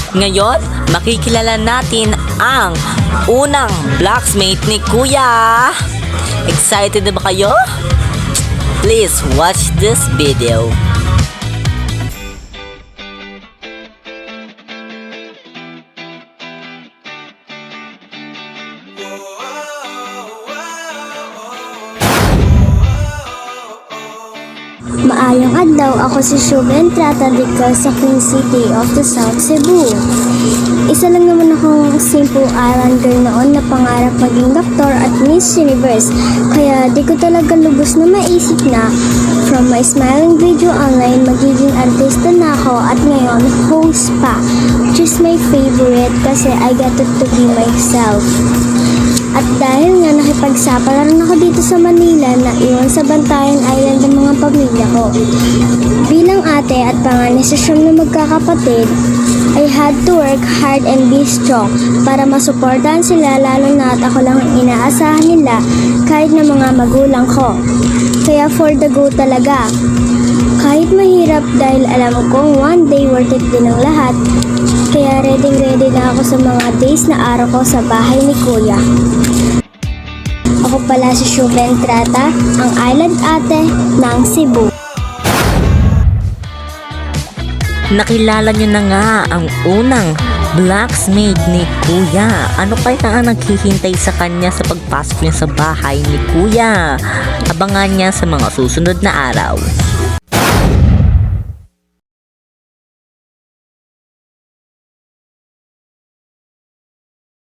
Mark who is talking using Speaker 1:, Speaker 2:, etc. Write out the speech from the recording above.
Speaker 1: Ngayon, makikilala natin ang unang blacksmith ni Kuya. Excited na ba kayo? Please watch this video.
Speaker 2: Maayong adlaw, ako si Shuben Tratadikal sa Queen City of the South Cebu. Isa lang naman akong simple island girl noon na pangarap maging doktor at Miss Universe. Kaya di ko talaga lubos na maisip na from my smiling video online, magiging artista na ako at ngayon host pa. Which is my favorite kasi I got to be myself. At dahil nga nakipagsapalaran ako dito sa Manila na iwan sa Bantayan Island ng mga pamilya ko. Bilang ate at panganay sa siyam na magkakapatid, I had to work hard and be strong para masuportahan sila, lalo na at ako lang ang inaasahan nila kahit na mga magulang ko. Kaya for the go talaga. Kahit mahirap dahil alam kong one day worth it din ang lahat, kaya ready na ako sa mga days na araw ko sa bahay ni Kuya. Ako pala si Shuben Trata, ang island ate ng Cebu.
Speaker 1: Nakilala nyo na nga ang unang blacksmith ni Kuya. Ano kaya ang naghihintay sa kanya sa pagpasok niya sa bahay ni Kuya? Abangan niya sa mga susunod na araw.